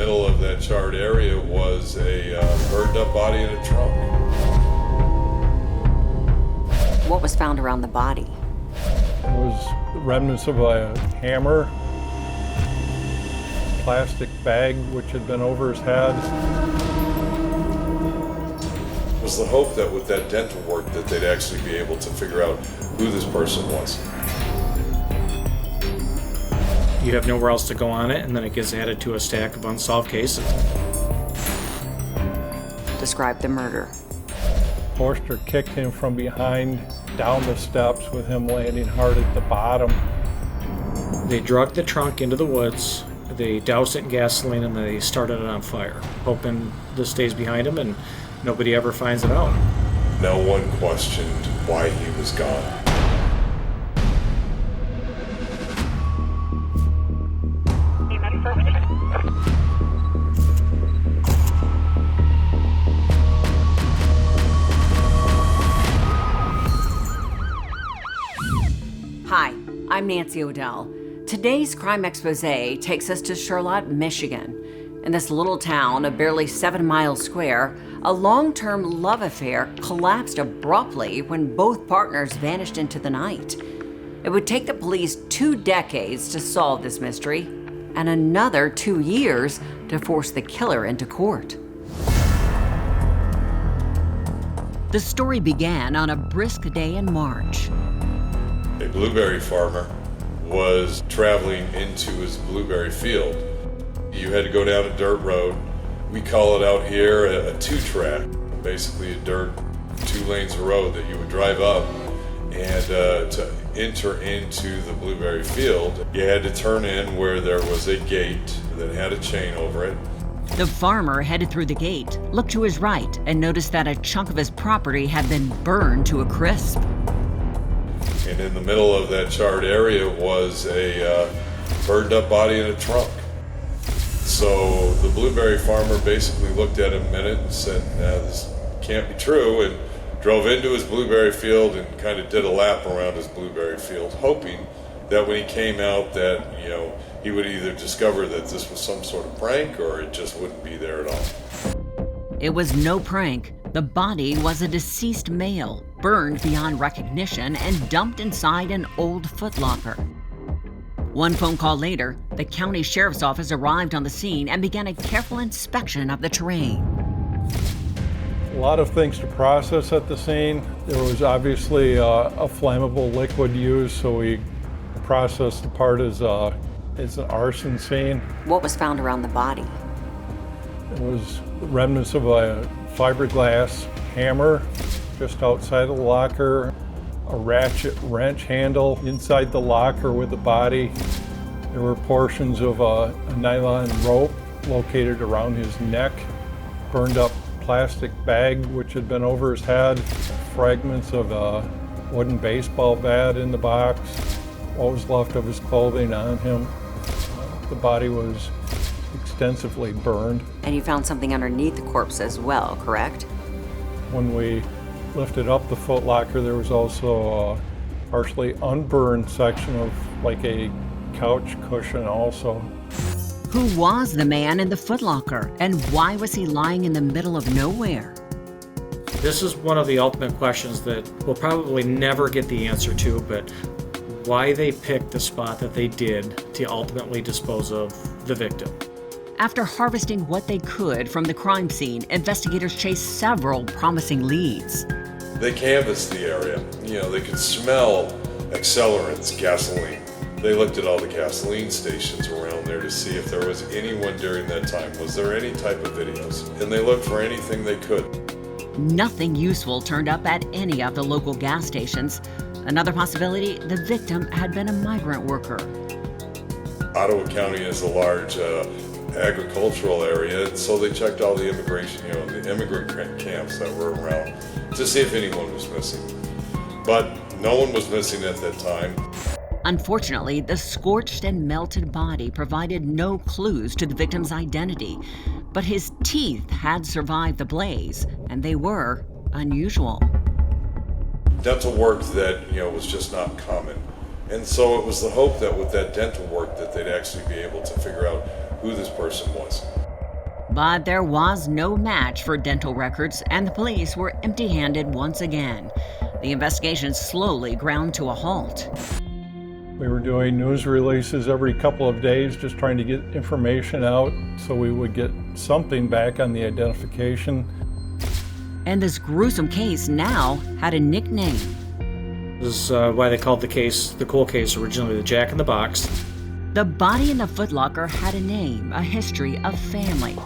middle of that charred area was a burned up body in a trunk. What was found around the body? It was remnants of a hammer, plastic bag which had been over his head. It was the hope that with that dental work that they'd actually be able to figure out who this person was. You have nowhere else to go on it, and then it gets added to a stack of unsolved cases. Describe the murder. Forster kicked him from behind down the steps with him landing hard at the bottom. They dragged the trunk into the woods, they doused it in gasoline, and they started it on fire, hoping this stays behind him and nobody ever finds it out. No one questioned why he was gone. Hi, I'm Nancy O'Dell. Today's Crime Exposé takes us to Charlotte, Michigan. In this little town of barely 7 miles square, a long-term love affair collapsed abruptly when both partners vanished into the night. It would take the police 2 decades to solve this mystery, and another 2 years to force the killer into court. The story began on a brisk day in March. A blueberry farmer was traveling into his blueberry field. You had to go down a dirt road. We call it out here a two-track, basically a dirt 2 lanes of road that you would drive up. And to enter into the blueberry field, you had to turn in where there was a gate that had a chain over it. The farmer headed through the gate, looked to his right, and noticed that a chunk of his property had been burned to a crisp. And in the middle of that charred area was a burned up body in a trunk. So the blueberry farmer basically looked at him a minute and said, this can't be true, and drove into his blueberry field and kind of did a lap around his blueberry field, hoping that when he came out that, he would either discover that this was some sort of prank or it just wouldn't be there at all. It was no prank. The body was a deceased male, burned beyond recognition and dumped inside an old footlocker. One phone call later, the county sheriff's office arrived on the scene and began a careful inspection of the terrain. A lot of things to process at the scene. There was obviously a flammable liquid used, so we processed the part as an arson scene. What was found around the body? It was remnants of a fiberglass hammer just outside the locker, a ratchet wrench handle inside the locker with the body. There were portions of a nylon rope located around his neck, burned up plastic bag which had been over his head, fragments of a wooden baseball bat in the box, what was left of his clothing on him. The body was extensively burned. And you found something underneath the corpse as well, correct? When we lifted up the footlocker, there was also a partially unburned section of like a couch cushion also. Who was the man in the footlocker, and why was he lying in the middle of nowhere? This is one of the ultimate questions that we'll probably never get the answer to, but why they picked the spot that they did to ultimately dispose of the victim. After harvesting what they could from the crime scene, investigators chased several promising leads. They canvassed the area. They could smell accelerants, gasoline. They looked at all the gasoline stations around there to see if there was anyone during that time. Was there any type of videos? And they looked for anything they could. Nothing useful turned up at any of the local gas stations. Another possibility, the victim had been a migrant worker. Ottawa County is a large agricultural area, and so they checked all the immigration, the immigrant camps that were around to see if anyone was missing. But no one was missing at that time. Unfortunately, the scorched and melted body provided no clues to the victim's identity, but his teeth had survived the blaze, and they were unusual. Dental work that, was just not common. And so it was the hope that with that dental work that they'd actually be able to figure out who this person was. But there was no match for dental records, and the police were empty-handed once again. The investigation slowly ground to a halt. We were doing news releases every couple of days, just trying to get information out so we would get something back on the identification. And this gruesome case now had a nickname. This is why they called the case, the cold case, originally the Jack in the Box. The body in the footlocker had a name, a history, a family.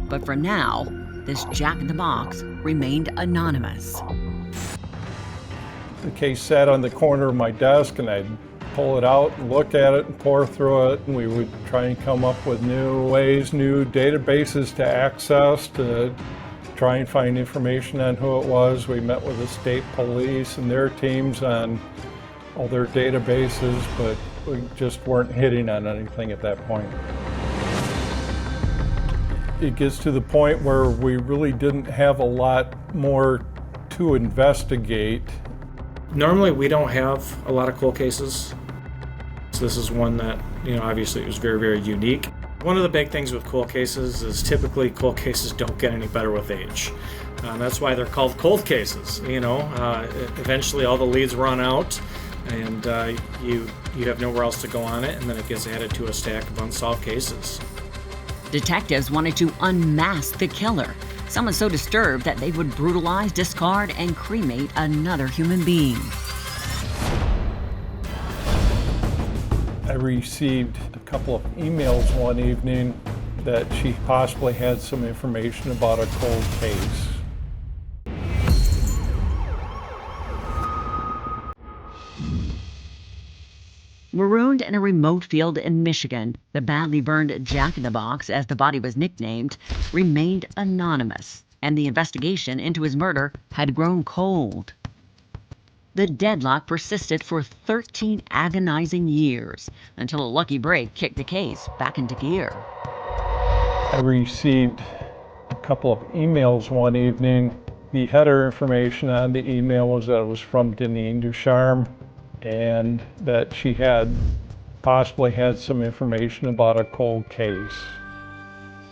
But for now, this Jack in the Box remained anonymous. The case sat on the corner of my desk, and I'd pull it out and look at it and pour through it, and we would try and come up with new ways, new databases to access to try and find information on who it was. We met with the state police and their teams on all their databases, but we just weren't hitting on anything at that point. It gets to the point where we really didn't have a lot more to investigate. Normally we don't have a lot of cold cases. So this is one that, obviously it was very, very unique. One of the big things with cold cases is typically cold cases don't get any better with age. That's why they're called cold cases. Eventually all the leads run out, and you have nowhere else to go on it, and then it gets added to a stack of unsolved cases. Detectives wanted to unmask the killer, someone so disturbed that they would brutalize, discard, and cremate another human being. I received a couple of emails one evening that she possibly had some information about a cold case. Marooned in a remote field in Michigan, the badly burned Jack in the Box, as the body was nicknamed, remained anonymous, and the investigation into his murder had grown cold. The deadlock persisted for 13 agonizing years, until a lucky break kicked the case back into gear. I received a couple of emails one evening. The header information on the email was that it was from Deneen Ducharme, and that she had possibly had some information about a cold case.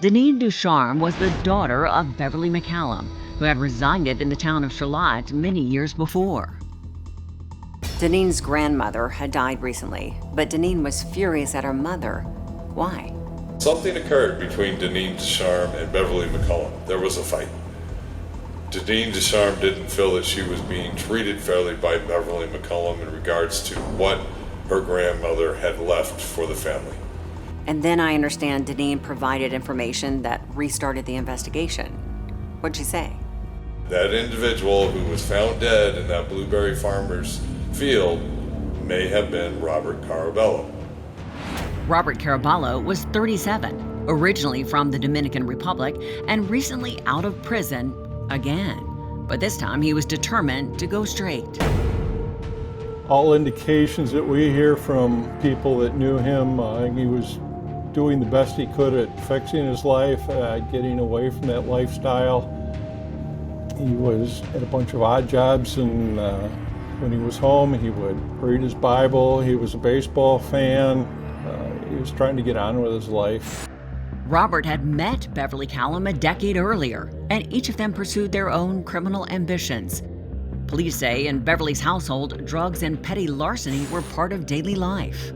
Deneen Ducharme was the daughter of Beverly McCallum, who had resided in the town of Charlotte many years before. Deneen's grandmother had died recently, but Deneen was furious at her mother. Why? Something occurred between Deneen Ducharme and Beverly McCallum. There was a fight. Deneen Ducharme didn't feel that she was being treated fairly by Beverly McCallum in regards to what her grandmother had left for the family. And then I understand Deneen provided information that restarted the investigation. What'd she say? That individual who was found dead in that blueberry farmer's field may have been Robert Caraballo. Robert Caraballo was 37, originally from the Dominican Republic, and recently out of prison again. But this time he was determined to go straight. All indications that we hear from people that knew him, he was doing the best he could at fixing his life, getting away from that lifestyle. He was at a bunch of odd jobs, and when he was home, he would read his Bible. He was a baseball fan. He was trying to get on with his life. Robert had met Beverly Callum a decade earlier, and each of them pursued their own criminal ambitions. Police say in Beverly's household, drugs and petty larceny were part of daily life.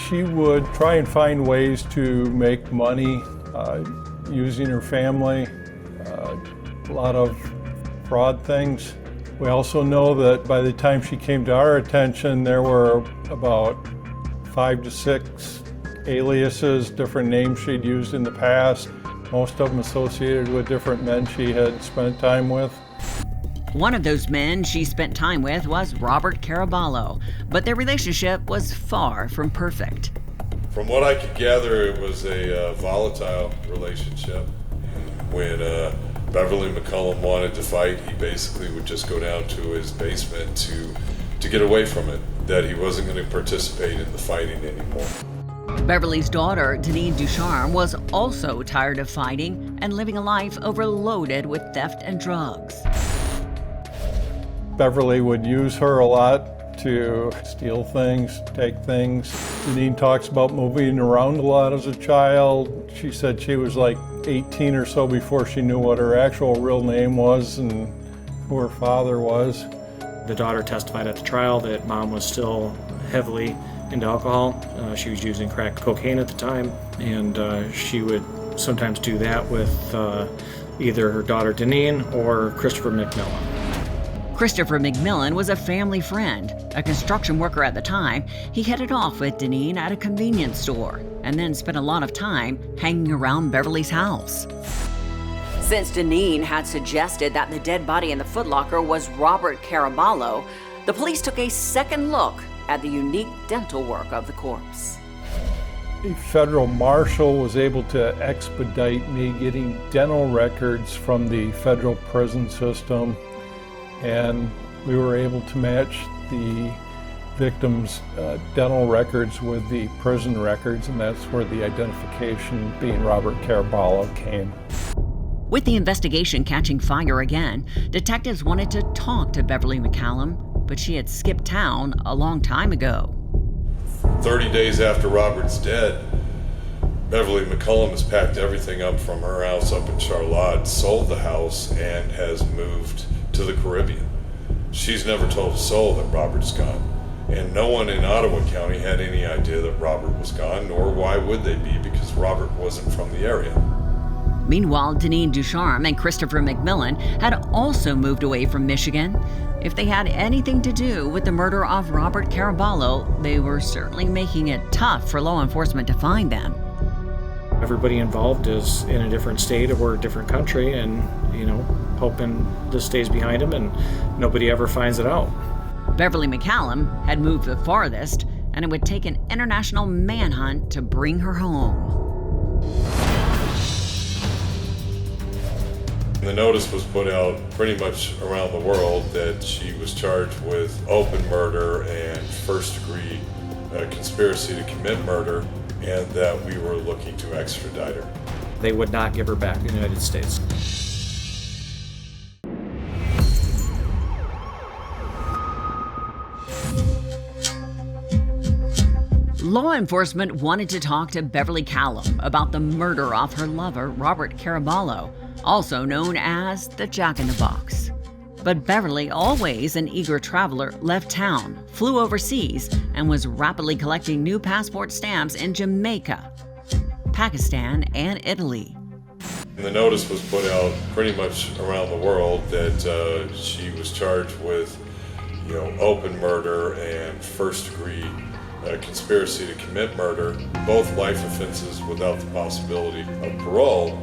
She would try and find ways to make money using her family, a lot of fraud things. We also know that by the time she came to our attention, there were about 5 to 6 aliases, different names she'd used in the past, most of them associated with different men she had spent time with. One of those men she spent time with was Robert Caraballo, but their relationship was far from perfect. From what I could gather, it was a volatile relationship. When Beverly McCallum wanted to fight, he basically would just go down to his basement to get away from it, that he wasn't going to participate in the fighting anymore. Beverly's daughter, Deneen Ducharme, was also tired of fighting and living a life overloaded with theft and drugs. Beverly would use her a lot to steal things, take things. Deneen talks about moving around a lot as a child. She said she was like 18 or so before she knew what her actual real name was and who her father was. The daughter testified at the trial that mom was still heavily into alcohol. She was using crack cocaine at the time, and she would sometimes do that with either her daughter Deneen or Christopher McMillan. Christopher McMillan was a family friend. A construction worker at the time, he headed off with Deneen at a convenience store and then spent a lot of time hanging around Beverly's house. Since Deneen had suggested that the dead body in the footlocker was Robert Caraballo, the police took a second look at the unique dental work of the corpse. A federal marshal was able to expedite me getting dental records from the federal prison system, and we were able to match the victim's dental records with the prison records, and that's where the identification being Robert Caraballo came. With the investigation catching fire again, detectives wanted to talk to Beverly McCallum, but she had skipped town a long time ago. 30 days after Robert's dead, Beverly McCallum has packed everything up from her house up in Charlotte, sold the house, and has moved to the Caribbean. She's never told a soul that Robert's gone, and no one in Ottawa County had any idea that Robert was gone, nor why would they be, because Robert wasn't from the area. Meanwhile, Deneen Ducharme and Christopher McMillan had also moved away from Michigan. If they had anything to do with the murder of Robert Caraballo, they were certainly making it tough for law enforcement to find them. Everybody involved is in a different state or a different country, and, hoping this stays behind them and nobody ever finds it out. Beverly McCallum had moved the farthest, and it would take an international manhunt to bring her home. The notice was put out pretty much around the world that she was charged with open murder and first-degree conspiracy to commit murder, and that we were looking to extradite her. They would not give her back to the United States. Law enforcement wanted to talk to Beverly Callum about the murder of her lover, Robert Caraballo, also known as the Jack-in-the-Box. But Beverly, always an eager traveler, left town, flew overseas, and was rapidly collecting new passport stamps in Jamaica, Pakistan, and Italy. The notice was put out pretty much around the world that she was charged with, open murder and first-degree conspiracy to commit murder, both life offenses without the possibility of parole,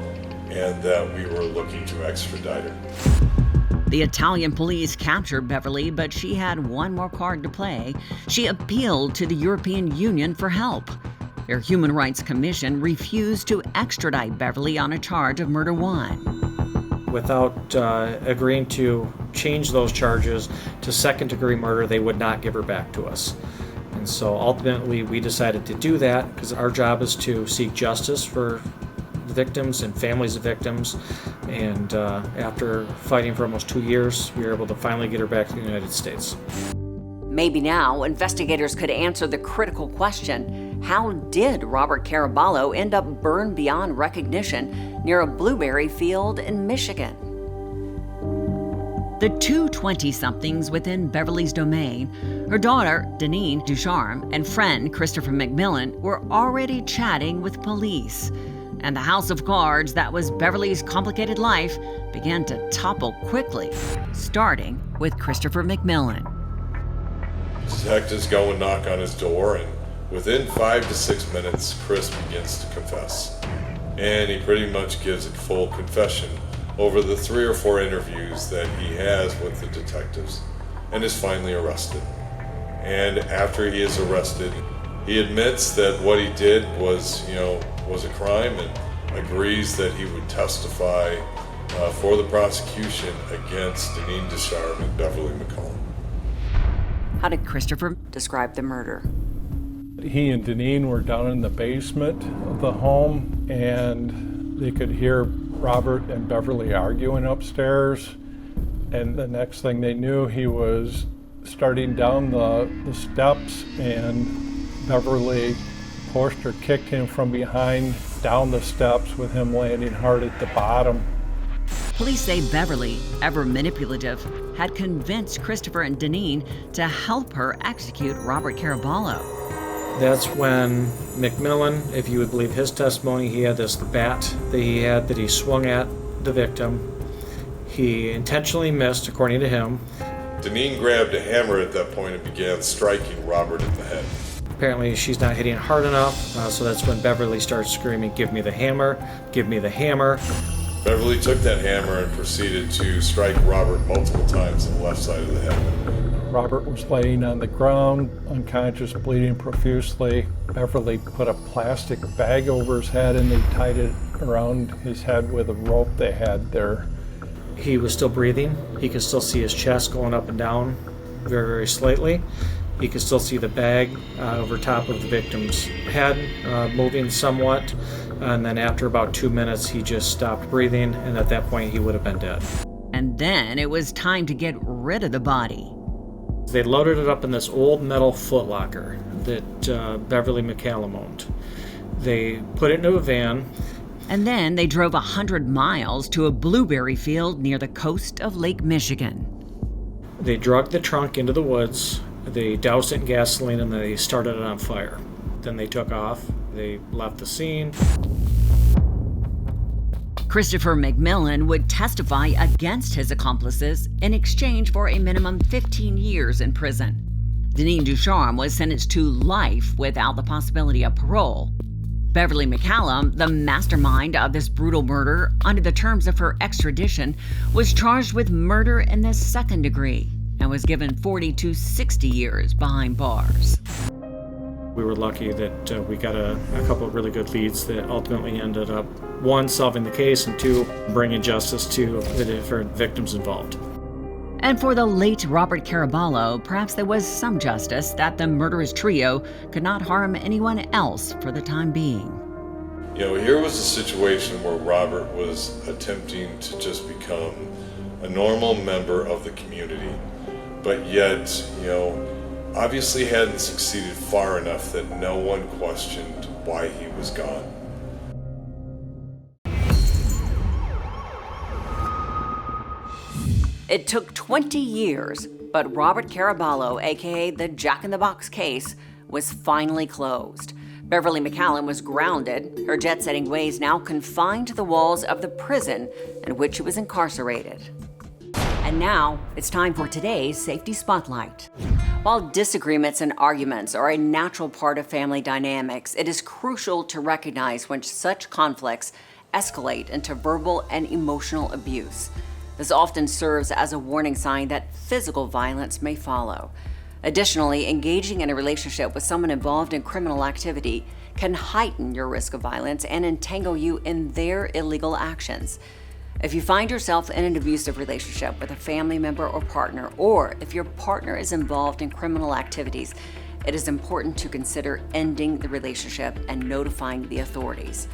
and that we were looking to extradite her. The Italian police captured Beverly, but she had one more card to play. She appealed to the European Union for help. Their Human Rights Commission refused to extradite Beverly on a charge of murder one. Without agreeing to change those charges to second-degree murder, they would not give her back to us. And so ultimately we decided to do that because our job is to seek justice for victims and families of victims. And after fighting for almost 2 years, we were able to finally get her back to the United States. Maybe now investigators could answer the critical question: how did Robert Caraballo end up burned beyond recognition near a blueberry field in Michigan? The two 20-somethings within Beverly's domain, her daughter, Deneen Ducharme, and friend Christopher McMillan, were already chatting with police. And the house of cards that was Beverly's complicated life began to topple quickly, starting with Christopher McMillan. Detectives go and knock on his door, and within 5 to 6 minutes, Chris begins to confess. And he pretty much gives a full confession over the 3 or 4 interviews that he has with the detectives, and is finally arrested. And after he is arrested, he admits that what he did was a crime, and agrees that he would testify for the prosecution against Deneen Ducharme and Beverly McCallum. How did Christopher describe the murder? He and Deneen were down in the basement of the home, and they could hear Robert and Beverly arguing upstairs. And the next thing they knew, he was starting down the steps, and Beverly pushed or kicked him from behind down the steps, with him landing hard at the bottom. Police say Beverly, ever manipulative, had convinced Christopher and Deneen to help her execute Robert Caraballo. That's when McMillan, if you would believe his testimony, he had this bat that he swung at the victim. He intentionally missed, according to him. Deneen grabbed a hammer at that point and began striking Robert in the head. Apparently she's not hitting hard enough, so that's when Beverly starts screaming, "Give me the hammer, give me the hammer." Beverly took that hammer and proceeded to strike Robert multiple times on the left side of the head. Robert was laying on the ground, unconscious, bleeding profusely. Beverly put a plastic bag over his head, and they tied it around his head with a rope they had there. He was still breathing. He could still see his chest going up and down very, very slightly. He could still see the bag over top of the victim's head moving somewhat. And then after about 2 minutes, he just stopped breathing, and at that point, he would have been dead. And then it was time to get rid of the body. They loaded it up in this old metal footlocker that Beverly McCallum owned. They put it into a van. And then they drove 100 miles to a blueberry field near the coast of Lake Michigan. They dragged the trunk into the woods. They doused it in gasoline, and they started it on fire. Then they took off. They left the scene. Christopher McMillan would testify against his accomplices in exchange for a minimum 15 years in prison. Deneen Ducharme was sentenced to life without the possibility of parole. Beverly McCallum, the mastermind of this brutal murder, under the terms of her extradition, was charged with murder in the second degree and was given 40 to 60 years behind bars. We were lucky that we got a couple of really good leads that ultimately ended up, one, solving the case, and two, bringing justice to the different victims involved. And for the late Robert Caraballo, perhaps there was some justice that the murderous trio could not harm anyone else for the time being. You know, here was a situation where Robert was attempting to just become a normal member of the community, but yet, obviously hadn't succeeded far enough that no one questioned why he was gone. It took 20 years, but Robert Caraballo, aka the Jack in the Box case, was finally closed. Beverly McCallum was grounded, her jet-setting ways now confined to the walls of the prison in which she was incarcerated. And now, it's time for today's Safety Spotlight. While disagreements and arguments are a natural part of family dynamics, it is crucial to recognize when such conflicts escalate into verbal and emotional abuse. This often serves as a warning sign that physical violence may follow. Additionally, engaging in a relationship with someone involved in criminal activity can heighten your risk of violence and entangle you in their illegal actions. If you find yourself in an abusive relationship with a family member or partner, or if your partner is involved in criminal activities, it is important to consider ending the relationship and notifying the authorities.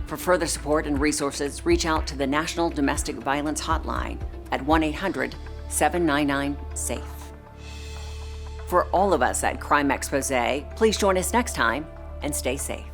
For further support and resources, reach out to the National Domestic Violence Hotline at 1-800-799-SAFE. For all of us at Crime Exposé, please join us next time and stay safe.